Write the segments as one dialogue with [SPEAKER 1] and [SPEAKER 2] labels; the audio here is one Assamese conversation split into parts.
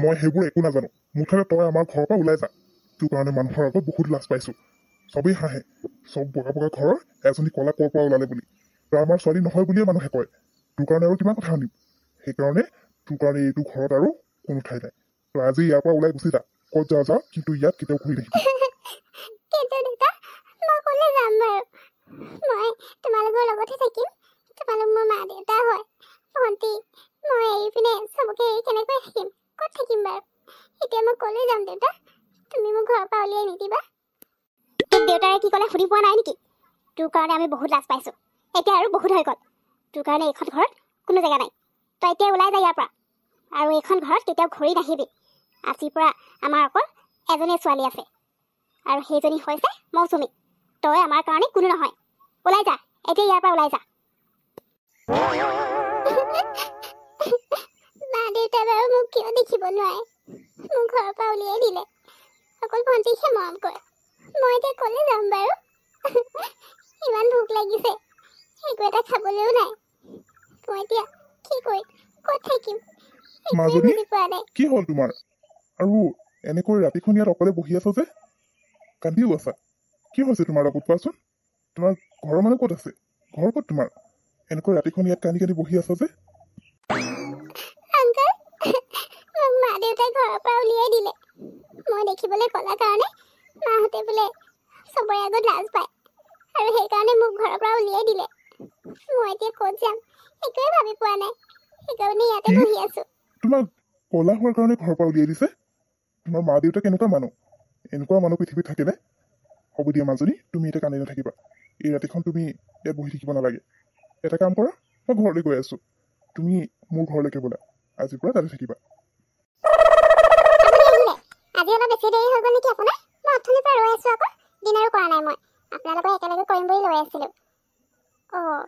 [SPEAKER 1] মই সেইবোৰ একো নাজানো। মুঠতে তই আমাৰ ঘৰৰ পৰা ওলাই যা। তোৰ কাৰণে মানুহৰ আগত বহুত লাজ পাইছো। চবেই হাঁহে, চব বগা বগা ঘৰৰ এজনী কলা ক'ৰ পৰা ওলালে বুলি। তই আমাৰ ছোৱালী নহয় বুলিয়ে মানুহে কয়। তোৰ কাৰণে আৰু কিমান কথা শুনিম। সেইকাৰণে তোৰ কাৰণে এইটো ঘৰত আৰু কোনো ঠাই নাই। তই আজি ইয়াৰ পৰা ওলাই গুচি যা। ক'ত যাওঁ যা, কিন্তু ইয়াত কেতিয়াও ঘূৰি নাহিবি।
[SPEAKER 2] কিন্তু দেউতা, মই ক'লে যাম বাৰু? মই তোমালোকৰ লগতে থাকিম। তোমালোক মোৰ মা দেউতা হয়। ভণ্টি, মই এৰি পিনে চবকে এৰি কেনেকৈ থাকিম? ক'ত থাকিম বাৰু? এতিয়া মই ক'লে যাম দেউতা? তুমি মোক ঘৰৰ পৰা উলিয়াই নিদিবা? তোক দেউতাৰে কি ক'লে শুনি পোৱা নাই নেকি? তোৰ কাৰণে আমি বহুত লাজ পাইছো। এতিয়া আৰু বহুত হৈ গ'ল। তোৰ কাৰণে এইখন ঘৰত কোনো জেগা নাই। তই এতিয়া ওলাই যা ইয়াৰ পৰা। আৰু এইখন ঘৰত কেতিয়াও ঘূৰি নাহিবি। আজিৰ পৰা আমাৰ অকল এজনী ছোৱালী আছে, আৰু সেইজনী হৈছে মৌচুমী। তই আমাৰ কাৰণে কোনো নহয়। ওলাই যা, এতিয়া ইয়াৰ পৰা ওলাই যা। মা দেউতাই বাৰু মোক কিয় দেখিব নোৱাৰে? মোক ঘৰৰ পৰা উলিয়াই দিলে। অকল ভণ্টিকহে মৰম কৰে। মই এতিয়া ক'লে যাম বাৰু? ইমান ভোক লাগিছে, একো এটা খাবলৈও নাই। মই এতিয়া কি কৰিম? ক'ত থাকিম? একোৱে
[SPEAKER 1] মাজনী,
[SPEAKER 2] বুজি পোৱা নাই।
[SPEAKER 1] কি হ'ল তোমাৰ? আৰু এনেকৈ ৰাতিখন ইয়াত অকলে বহি আছা যে? কান্দিও আছা। কি হৈছে তোমাৰ লগত কোৱাচোন? তোমাৰ ঘৰৰ মানুহ ক'ত আছে? ঘৰ ক'ত তোমাৰ? এনেকৈ ৰাতিখন ইয়াত কান্দি কান্দি বহি আছা যে?
[SPEAKER 2] আংকল, মোক মা দেউতাই ঘৰৰ পৰা উলিয়াই দিলে। মই দেখিবলৈ ক'লা কাৰণে মাহঁতে বোলে চবৰে আগত লাজ পায়, আৰু সেইকাৰণে মোক ঘৰৰ পৰা উলিয়াই দিলে। মই এতিয়া ক'ত যাম একোৱে ভাবি পোৱা নাই। সেইকাৰণে ইয়াতে
[SPEAKER 1] কি?
[SPEAKER 2] বহি আছো।
[SPEAKER 1] তোমাক ক'লা হোৱাৰ কাৰণে ঘৰৰ পৰা উলিয়াই দিছে? তোমাৰ মা দেউতা কেনেকুৱা মানুহ? এনেকুৱা মানুহ পৃথিৱীত থাকেনে? হ'ব দিয়া মাজনী, তুমি এতিয়া কান্দি নাথাকিবা। এই ৰাতিখন তুমি ইয়াত বহি থাকিব নালাগে। এটা কাম কৰা, মই ঘৰলৈ গৈ আছো। তুমি মোৰ ঘৰলৈকে ব'লা। আজিৰ পৰা তাতে থাকিবা।
[SPEAKER 2] আপুনি আহিলে? আজি অলপ বেছি দেৰি হৈ গ'ল নেকি আপোনাৰ? মই অথনিৰ পৰা ৰৈ আছো আকৌ। ডিনাৰো কৰা নাই মই। আপোনালোকৰ একেলগে কৰিম বুলি লৈ আছিলো। অ',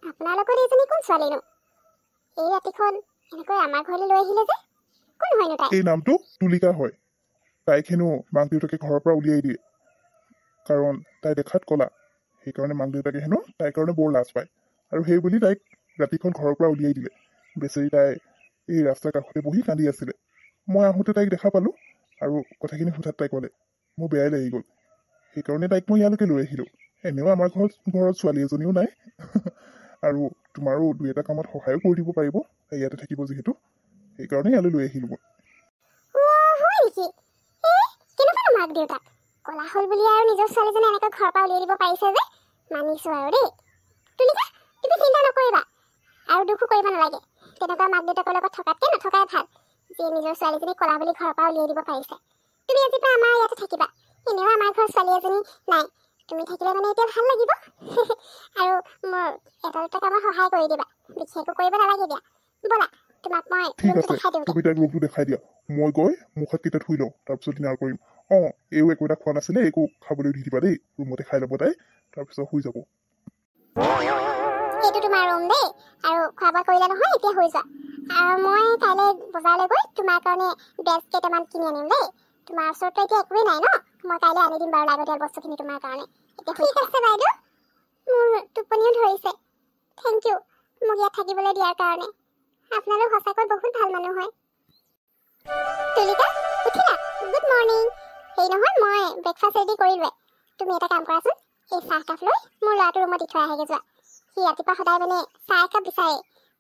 [SPEAKER 2] আপোনালোকৰ এইজনী কোন ছোৱালীনো? এই ৰাতিখন এনেকৈ আমাৰ ঘৰলৈ লৈ আহিলে যে? কোন হয়নো তাই?
[SPEAKER 1] এই নামটো তুলিকা হয়। তাইক হেনো মাক দেউতাকে ঘৰৰ পৰা উলিয়াই দিয়ে, কাৰণ তাই দেখাত ক'লা। সেইকাৰণে মাক দেউতাকে হেনো তাইৰ কাৰণে বৰ লাজ পায়, আৰু সেই বুলি তাইক ৰাতিখন ঘৰৰ পৰা উলিয়াই দিলে। বেচেৰি তাই এই ৰাস্তাৰ কাষতে বহি কান্দি আছিলে। মই আহোঁতে তাইক দেখা পালোঁ, আৰু কথাখিনি হঠাৎ তাই ক'লে। মোৰ বেয়াই লাগি গ'ল। সেইকাৰণে তাইক মই ইয়ালৈকে লৈ আহিলোঁ। এনেও আমাৰ ঘৰত ছোৱালী এজনীও নাই। আৰু তোমাৰো দুই এটা কামত সহায়ো কৰি দিব পাৰিব, তাই ইয়াতে থাকিব যিহেতু। সেইকাৰণে ইয়ালৈ লৈ আহিলোঁ মই।
[SPEAKER 2] হয় নেকি? কেনেকুৱা মাক দেউতাক? ক'লা হ'ল বুলি আৰু নিজৰ ছোৱালীজনী এনেকৈ ঘৰৰ পৰা উলিয়াই দিব পাৰিছে যে? মানিছো আৰু দেই। তুলিকা, তুমি চিন্তা নকৰিবা, আৰু দুখো কৰিব নালাগে। তেনেকুৱা মাক দেউতাকৰ লগত থকাতকে নথকাই ভাল, যিয়ে নিজৰ ছোৱালীজনী ক'লা বুলি ঘৰৰ পৰা উলিয়াই দিব পাৰিছে। তুমি আজিৰ পৰা আমাৰ ইয়াতে থাকিবা। এনেও আমাৰ ঘৰত ছোৱালী এজনী নাই। তুমি থাকিলে মানে এতিয়া ভাল লাগিব। আৰু মোৰ এটা দুটা কামত সহায় কৰি দিবা। বেছি একো কৰিব নালাগে দিয়া। ব'লা, তোমাক মই
[SPEAKER 1] ঠিক
[SPEAKER 2] ৰুমটো
[SPEAKER 1] আছে,
[SPEAKER 2] দেখাই দিওঁ।
[SPEAKER 1] তুমি তাইক ৰুমটো দেখাই দিয়া। মই গৈ মুখ হাত কেইটা ধুই লওঁ, তাৰপিছত ডিনাৰ কৰিম। অঁ, এইও একো এটা খোৱা নাছিলে, একো খাবলৈ দি দিবা দেই। ৰুমতে খাই ল'ব তাই, তাৰপিছত শুই যাব।
[SPEAKER 2] এইটো তোমাৰ ৰুম দেই, আৰু খোৱা বোৱা কৰিলে নহয়, এতিয়া হৈ যোৱা। আৰু মই কাইলৈ বজাৰলৈ গৈ তোমাৰ কাৰণে ড্ৰেছ কেইটামান কিনি আনিম দেই। তোমাৰ ওচৰততো এতিয়া একোৱেই নাই ন? মই কাইলৈ আনি দিম বাৰু লাগতিয়াল বস্তুখিনি তোমাৰ কাৰণে। এতিয়া ঠিক আছে বাইদেউ, মোৰ টোপনিও ধৰিছে। থেংক ইউ মোক ইয়াত থাকিবলৈ দিয়াৰ কাৰণে। আপোনালোক সঁচাকৈ বহুত ভাল মানুহ হয়। তুলিকা, উঠিলা? Good morning. হেৰি নহয়, মই ব্ৰেকফাষ্ট ৰেডি কৰিলোৱে। তুমি এটা কাম কৰাচোন, এই চাহকাপ লৈ মোৰ ল'ৰাটোৰ ৰুমত দি থৈ আহেগৈ যোৱা। সি ৰাতিপুৱা সদায় মানে চাহ একাপ বিচাৰে।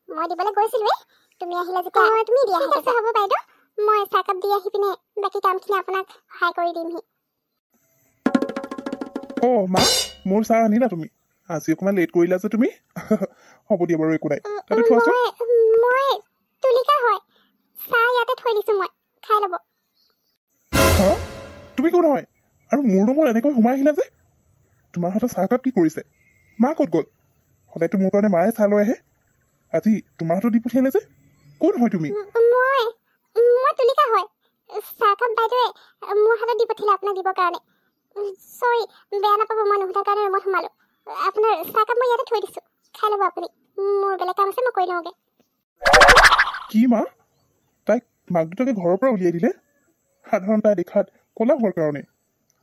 [SPEAKER 2] মই দিবলৈ গৈছিলোৱে, তুমি আহিলে যেতিয়া তুমি দিয়া। ঠিক আছে হ'ব বাইদেউ, মই চাহকাপ দি আহি পিনে বাকী কামখিনি আপোনাক সহায় কৰি দিমহি।
[SPEAKER 1] অঁ মা, মোৰ চাহ আনিলা তুমি? আজি অকণমান লেট কৰিলা যে তুমি। হ'ব দিয়া বাৰু, একো নাই। তাতে থোৱাচোন।
[SPEAKER 2] মই তুলিকা হয়। চাহ ইয়াতে থৈ দিছো, মই খাই ল'ব।
[SPEAKER 1] হা? তুমি কোন হয়? আৰু মোৰ ৰুমত এনেকৈ সোমাই আহিলা যে? তোমাৰ হাতত চাহকাপ কি কৰিছে? মা ক'ত গ'ল? সদায়তো মোৰ কাৰণে মায়ে চাহ লৈ আহে। আজি তোমাৰ হাতত দি পঠিয়ালে যে? কোন হয় তুমি?
[SPEAKER 2] মই তুলিকা হয়। চাহকাপ বাইদেৱে মোৰ হাতত দি পঠিয়ালে আপোনাক দিবৰ কাৰণে। চৰি, বেয়া নাপাব, মই নুসুধাৰ কাৰণে ৰুমত সোমালো। আপোনাৰ চাহকাপ মই ইয়াতে থৈ দিছো, খাই ল'ব আপুনি। মোৰ বেলেগ কাম আছে, মই কৰি লওঁগে।
[SPEAKER 1] কি মা? তাইক মাক দেউতাকে ঘৰৰ পৰা উলিয়াই দিলে? সাধাৰণ তাই দেখাত ক'লা হোৱাৰ কাৰণে?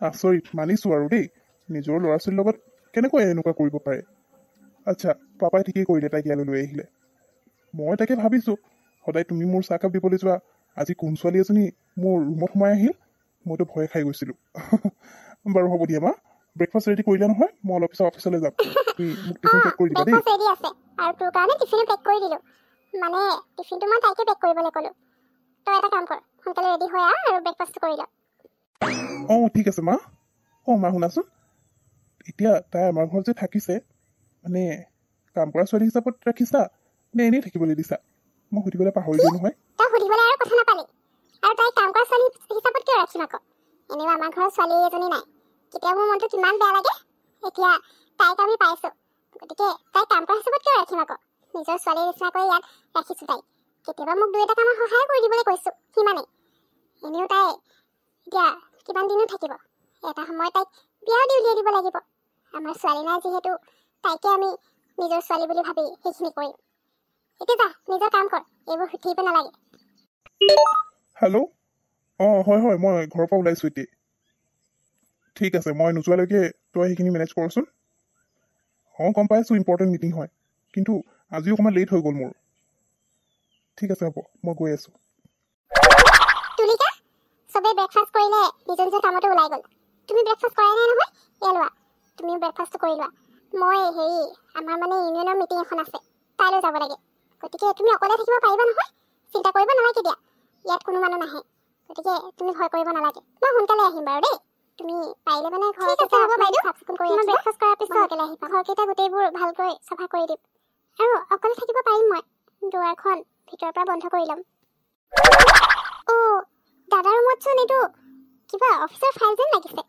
[SPEAKER 1] আচৰিত, মানিছো আৰু দেই। নিজৰ ল'ৰা ছোৱালীৰ লগত কেনেকৈ এনেকুৱা কৰিব পাৰে? আচ্ছা, পাপাই ঠিকেই কৰিলে তাইক ইয়ালৈ লৈ আহিলে। মই তাকে ভাবিছোঁ, সদায় তুমি মোৰ চাহকাপ দিবলৈ যোৱা, আজি কোন ছোৱালী এজনী মোৰ ৰুমত সোমাই আহিল, মইতো ভয়ে খাই গৈছিলোঁ। বাৰু হ'ব দিয়া মা, ব্ৰেকফাষ্ট ৰেডি কৰিলা নহয়? মই অলপ পিছত অফিচলৈ যাম। তুমি মোক টিফিন পেক কৰি দিবা দেই।
[SPEAKER 2] ব্ৰেকফাষ্ট ৰেডি আছে আৰু তোৰ কাৰণে টিফিনো পেক কৰি দিলোঁ। মানে টিফিনটো মই তাইকে পেক কৰিবলৈ ক'লোঁ। তই এটা কাম কৰ, সোনকালে ৰেডি হৈ আহ আৰু ব্ৰেকফাষ্টটো কৰি ল।
[SPEAKER 1] অঁ ঠিক আছে মা। অঁ মা শুনাচোন, এতিয়া তাই আমাৰ ঘৰত যে থাকিছে, মানে কাম কৰা ছোৱালী হিচাপত ৰাখিছা নে এনেই থাকিবলৈ দিছা? মই সুধিবলৈ পাহৰিলোঁ নহয়।
[SPEAKER 2] তই সুধিবলৈ আৰু কথা নাপালি। আৰু তাই কাম কৰা ছোৱালী হিচাপত কিয় ৰাখিম আকৌ? এনেও আমাৰ ঘৰত ছোৱালী এজনী নাই। কেতিয়াবা মোৰ মনটো কিমান বেয়া লাগে। এতিয়া তাইক আমি পাইছোঁ, গতিকে তাইক কাম কৰা হিচাপত কিয় ৰাখিম আকৌ? নিজৰ ছোৱালীৰ নিচিনাকৈ ইয়াত ৰাখিছোঁ তাইক। কেতিয়াবা মোক দুই এটা কামত সহায় কৰি দিবলৈ কৈছোঁ, সিমানেই। এনেও তাই এতিয়া কিমান দিনো থাকিব? এটা সময় তাইক বিয়াও দি উলিয়াই দিব লাগিব। আমাৰ ছোৱালী নাই যিহেতু তাইকে আমি নিজৰ ছোৱালী বুলি ভাবি সেইখিনি কৰিম। এতিয়া যা, নিজৰ কাম কৰ, এইবোৰ সুধিব নালাগে।
[SPEAKER 1] হেল্ল', অঁ হয় হয়, মই ঘৰৰ পৰা ওলাইছোঁ এতিয়া। ঠিক আছে, মই নোযোৱালৈকে তই সেইখিনি মেনেজ কৰচোন। অঁ গম পাইছোঁ ইম্পৰ্টেণ্ট মিটিং হয়, কিন্তু আজিও অকণমান লেট হৈ গ'ল মোৰ। ঠিক আছে হ'ব, মই গৈ আছোঁ।
[SPEAKER 2] তুলিকা, চবেই ব্ৰেকফাষ্ট কৰিলে নিজৰ নিজৰ কামতে ওলাই গ'ল। তুমি ব্ৰেকফাষ্ট কৰাই নাই নহয়? এয়া লোৱা, তুমিও ব্ৰেকফাষ্টটো কৰি লোৱা। মই আমাৰ মানে ইউনিয়নৰ মিটিং এখন আছে, তাইলৈ যাব লাগে। গতিকে তুমি অকলে থাকিব পাৰিবা নহয়? চিন্তা কৰিব নালাগে দিয়া, ইয়াত কোনো মানুহ নাহে। গতিকে তুমি ভয় কৰিব নালাগে। মই সোনকালে আহিম বাৰু দেই। তুমি পাৰিলে মানে ঘৰকেইটা হ'ব বাইদেউ, চাফ চিকুণ কৰি মই ব্ৰেকফাষ্ট কৰাৰ পিছত অকলে আহিবা। ঘৰকেইটা গোটেইবোৰ ভালকৈ চাফা কৰি দিম। আৰু অকলে থাকিব পাৰিম মই। দুৱাৰখন ভিতৰৰ পৰা বন্ধ কৰি ল'ম। অ' দাদাৰ ৰুমতচোন এইটো কিবা অফিচৰ ফাইল যেন লাগিছে।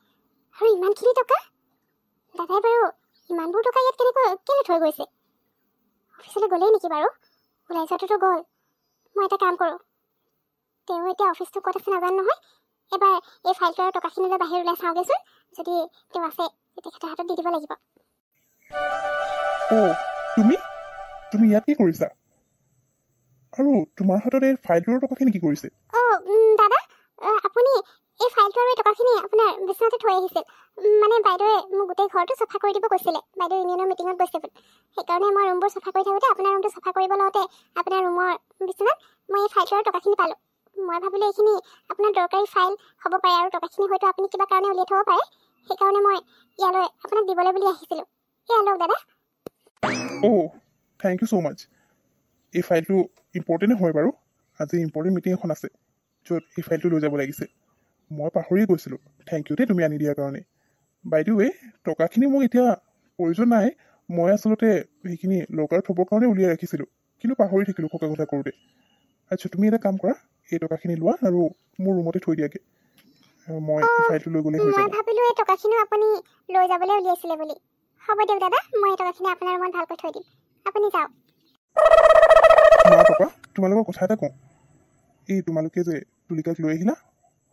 [SPEAKER 2] আৰু ইমানখিনি টকা? দাদাই বাৰু ইমানবোৰ টকা ইয়াত কেলে থৈ গৈছে? অফিচলৈ গ'লেই নেকি বাৰু? ওলাই যোৱাটোতো গ'ল। মই এটা কাম কৰোঁ, তেওঁ এতিয়া অফিচটো ক'ত আছে নাজানো নহয়। এবাৰ এই ফাইলটো আৰু টকাখিনিলৈ বাহিৰ ওলাই চাওঁগৈচোন। যদি তেওঁ আছে তেখেতৰ হাতত দি দিব লাগিব।
[SPEAKER 1] অঁ তুমি ইয়াত কি কৰিছা? আৰু তোমাৰ হাতত এই ফাইলটোৰ টকাখিনি কি কৰিছে?
[SPEAKER 2] দাদা, আপুনি এই ফাইলটো আৰু এই টকাখিনি আপোনাৰ বিচনাতে থৈ আহিছিল। মানে বাইদেৱে মোক গোটেই ঘৰটো চাফা কৰি দিব কৈছিলে। বাইদেউ ইউনিয়নৰ মিটিঙত গৈছে বুলি। সেইকাৰণে মই ৰুমবোৰ চাফা কৰি থাকোঁতে আপোনাৰ ৰুমটো চাফা কৰিব লওঁতে আপোনাৰ ৰুমৰ বিচনাত মই এই ফাইলটো আৰু টকাখিনি পালোঁ। মই ভাবিলোঁ এইখিনি আপোনাৰ দৰকাৰী ফাইল হ'ব পাৰে আৰু টকাখিনি হয়তো আপুনি কিবা কাৰণে উলিয়াই থ'ব পাৰে। সেইকাৰণে মই ইয়ালৈ আপোনাক দিবলৈ বুলি আহিছিলোঁ। এয়া লওক দাদা।
[SPEAKER 1] অঁ থেংক ইউ ছ' মাছ। এই ফাইলটো ইম্পৰ্টেণ্টেই হয় বাৰু। আজি ইম্পৰ্টেণ্ট মিটিং এখন আছে য'ত এই ফাইলটো লৈ যাব লাগিছে। মই পাহৰিয়ে গৈছিলোঁ। থেংক ইউ দেই তুমি আনি দিয়াৰ কাৰণে। বাইদেউ এই টকাখিনি মোক এতিয়া প্ৰয়োজন নাই। মই আচলতে সেইখিনি লকাৰত থ'বৰ কাৰণে উলিয়াই ৰাখিছিলোঁ, কিন্তু পাহৰি থাকিলোঁ সঁচা কথা কৰোঁতে। আচ্ছা তুমি এটা কাম কৰা, এই টকাখিনি লোৱা আৰু মোৰ ৰুমতে থৈ দিয়াগৈ। মই এই ফাইলটো লৈ গ'লেই হৈ যাব।
[SPEAKER 2] মই ভাবিলোঁ এই টকাখিনিও আপুনি লৈ যাবলৈ উলিয়াইছিলে বুলি। হ'ব দিয়ক দাদা, মই এই টকাখিনি আপোনাৰ ৰুমত ভালকৈ থৈ দিম। আপুনি যাওক।
[SPEAKER 1] মা পাপা, তোমালোকৰ কথা এটা কওঁ। এই তোমালোকে যে তুলিকাক লৈ আহিলা,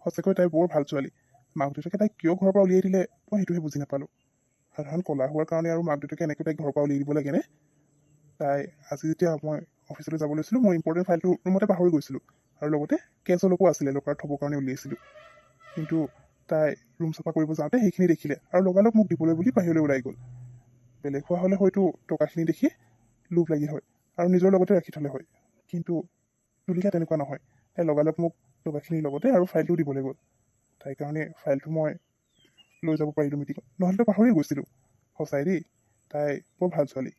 [SPEAKER 1] সঁচাকৈ তাই বৰ ভাল ছোৱালী। মাক দেউতাকে তাইক কিয় ঘৰৰ পৰা উলিয়াই দিলে মই সেইটোহে বুজি নাপালোঁ। সাধাৰণ কলা হোৱাৰ কাৰণে আৰু মাক দেউতাকে এনেকৈ তাইক ঘৰৰ পৰা উলিয়াই দিব লাগেনে? তাই আজি যেতিয়া মই অফিচলৈ যাব লৈছিলোঁ, মই ইম্পৰ্টেণ্ট ফাইলটো ৰুমতে পাহৰি গৈছিলোঁ। আৰু লগতে কেছ অলপো আছিলে, লকাৰত থ'বৰ কাৰণে উলিয়াইছিলোঁ। কিন্তু তাই ৰুম চাফা কৰিব যাওঁতে সেইখিনি দেখিলে আৰু লগালগ মোক দিবলৈ বুলি বাহিৰলৈ ওলাই গ'ল। বেলেগ হোৱা হ'লে হয়তো টকাখিনি দেখি লোভ লাগিল হয় আৰু নিজৰ লগতে ৰাখি থ'লে হয়। কিন্তু তুলিকা তেনেকুৱা নহয়। তাই লগালগ মোক টকাখিনিৰ লগতে আৰু ফাইলটো দিবলৈ গ'ল। তাইৰ কাৰণে ফাইলটো মই লৈ যাব পাৰিলোঁ মিটিঙত, নহ'লেতো পাহৰিয়ে গৈছিলোঁ। সঁচাই দেই, তাই বৰ ভাল ছোৱালী।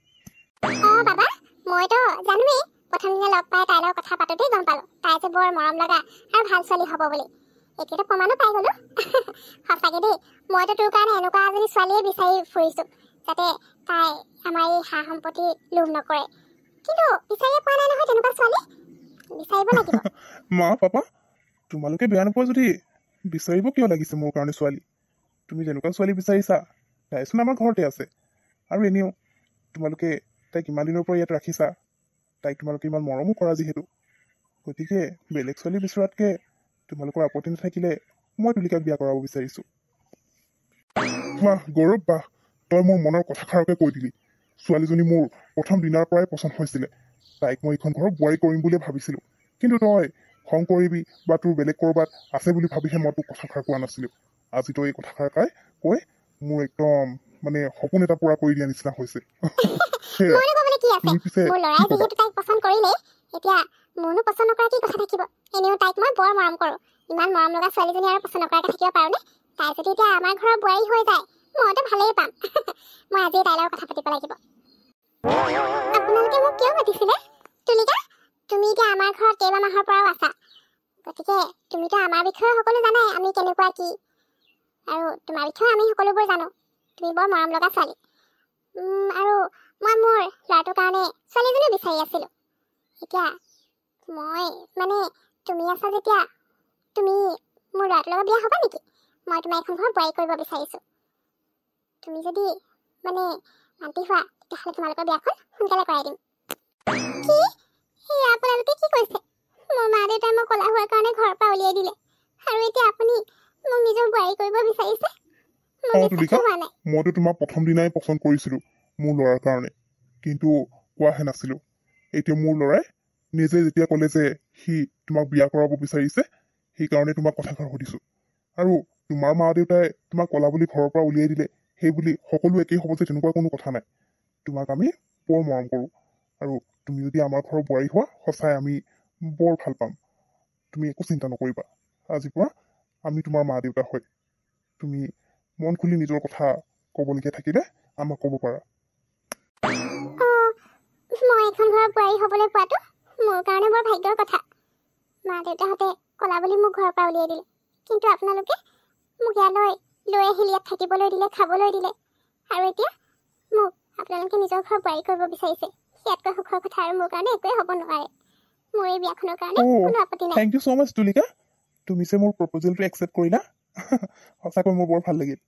[SPEAKER 2] বাবা, মইতো জানোৱেই। প্ৰথম দিনা লগ পাই তাইৰ লগত কথা পাতোতেই গম পালোঁ তাই যে বৰ মৰম লগা আৰু ভাল ছোৱালী হ'ব বুলি। এতিয়াতো প্ৰমাণো পাই গ'লো। সঁচাকৈ দেই, মইতো তোৰ কাৰণে এনেকুৱা এজনী ছোৱালীয়ে বিচাৰি ফুৰিছোঁ যাতে তাই আমাৰ এই সা সম্পত্তি লোভ নকৰে। কিন্তু বিচাৰিয়ে পোৱা নাই নহয় তেনেকুৱা ছোৱালী। বিচাৰিব লাগিব।
[SPEAKER 1] মা পাপা, তোমালোকে বেয়া নোপোৱা যদি বিচাৰিব কিয় লাগিছে মোৰ কাৰণে ছোৱালী? তুমি যেনেকুৱা ছোৱালী বিচাৰিছা তাইচোন আমাৰ ঘৰতে আছে। আৰু এনেও তোমালোকে তাইক ইমান দিনৰ পৰা ইয়াত ৰাখিছা, তাইক তোমালোকে ইমান মৰমো কৰা যিহেতু, গতিকে বেলেগ ছোৱালী বিচৰাতকৈ তোমালোকৰ আপত্তি নাথাকিলে মই তুলিকাক বিয়া কৰাব বিচাৰিছোঁ। বাহ গৌৰৱ বাহ, তই মোৰ মনৰ কথাষাৰকে কৈ দিলি। ছোৱালীজনী মোৰ প্ৰথম দিনাৰ পৰাই পচন্দ হৈছিলে। তাইক মই এইখন ঘৰৰ বোৱাৰী কৰিম বুলিয়ে ভাবিছিলোঁ, কিন্তু তই খং কৰিবি বা তোৰ বেলেগ ক'ৰবাত আছে বুলি ভাবিহে মই তোক কথাষাৰ কোৱা নাছিলোঁ। আজি তই এই কথাষাৰ কৈ মোৰ একদম মানে সপোন এটা পূৰা কৰি দিয়া নিচিনা হৈছে।
[SPEAKER 2] মইনো ক'বলৈ কি আছে?
[SPEAKER 1] তুমি পিছে
[SPEAKER 2] মোৰ ল'ৰাই যিহেতু তাইক পচন্দ কৰিলে, এতিয়া মোৰনো পচন্দ নকৰা কি কথা থাকিব এনেও তাইক মই বৰ মৰম কৰোঁ ইমান মৰম লগা ছোৱালীজনী আৰু পচন্দ নকৰাকৈ থাকিব পাৰোঁনে তাই যদি এতিয়া আমাৰ ঘৰৰ বোৱাৰী হৈ যায় মইতো ভালেই পাম মই আজি তাইৰ লগত কথা পাতিব লাগিব আপোনালোকে মোক কিয় মাতিছিলে তুলিকা তুমি এতিয়া আমাৰ ঘৰত কেইবা মাহৰ পৰাও আছা গতিকে তুমিতো আমাৰ বিষয়ে সকলো জানাই আমি কেনেকুৱা কি আৰু তোমাৰ বিষয়ে আমি সকলোবোৰ জানো তুমি বৰ মৰম লগা ছোৱালী আৰু মই মোৰ ল'ৰাটোৰ কাৰণে ছোৱালীজনীও বিচাৰি আছিলোঁ এতিয়া মই মানে তুমি আছা যেতিয়া তুমি মোৰ ল'ৰাটোৰ লগত বিয়া হ'বা নেকি মই তোমাৰ এখন ঘৰ বোৱাৰী কৰিব বিচাৰিছোঁ তুমি যদি মানে মান্তি হোৱা তেতিয়াহ'লে তোমালোকৰ বিয়াখন সোনকালে কৰাই দিম কি সেয়া আপোনালোকে কি কৈছে মোৰ মা দেউতাই মোক ক'লা হোৱাৰ কাৰণে ঘৰৰ পৰা উলিয়াই দিলে আৰু এতিয়া আপুনি মোক নিজৰ বোৱাৰী কৰিব বিচাৰিছে
[SPEAKER 1] তুলিকা মইতো তোমাক প্ৰথম দিনাই পচন্দ কৰিছিলোঁ মোৰ ল'ৰাৰ কাৰণে কিন্তু কোৱাহে নাছিলোঁ এতিয়া মোৰ ল'ৰাই নিজে যেতিয়া ক'লে যে সি তোমাক বিয়া কৰাব বিচাৰিছে সেইকাৰণে তোমাক কথাষাৰ সুধিছোঁ আৰু তোমাৰ মা দেউতাই তোমাক ক'লা বুলি ঘৰৰ পৰা উলিয়াই দিলে সেই বুলি সকলো একেই হ'ব যে তেনেকুৱা কোনো কথা নাই তোমাক আমি বৰ মৰম কৰোঁ আৰু তুমি যদি আমাৰ ঘৰৰ বোৱাৰী হোৱা সঁচাই আমি বৰ ভাল পাম তুমি একো চিন্তা নকৰিবা আজিৰ পৰা আমি তোমাৰ মা দেউতা হয় তুমি মন খুলি নিজৰ কথা ক'বলগীয়া থাকিলে আমাক ক'ব পাৰা
[SPEAKER 2] মই এখন ঘৰৰ বোৱাৰী হ'বলৈ পোৱাটো মোৰ কাৰণে বৰ ভাগ্যৰ কথা মা দেউতাহঁতে ক'লা বুলি মোক ঘৰৰ পৰা উলিয়াই দিলে কিন্তু আপোনালোকে মোক ইয়ালৈ লৈ আহিল ইয়াত থাকিবলৈ দিলে খাবলৈ দিলে আৰু এতিয়া মোক আপোনালোকে নিজৰ ঘৰ বোৱাৰী কৰিব বিচাৰিছে ইয়াতকৈ সুখৰ কথা আৰু মোৰ কাৰণে একোৱেই হ'ব নোৱাৰে মোৰ এই বিয়াখনৰ কাৰণে কোনো আপত্তি নাই
[SPEAKER 1] থেংক ইউ ছ' মাছ তুলিকা তুমি যে মোৰ প্ৰপ'জেলটো একচেপ্ট কৰিলা সঁচাকৈ মোৰ বৰ ভাল লাগিল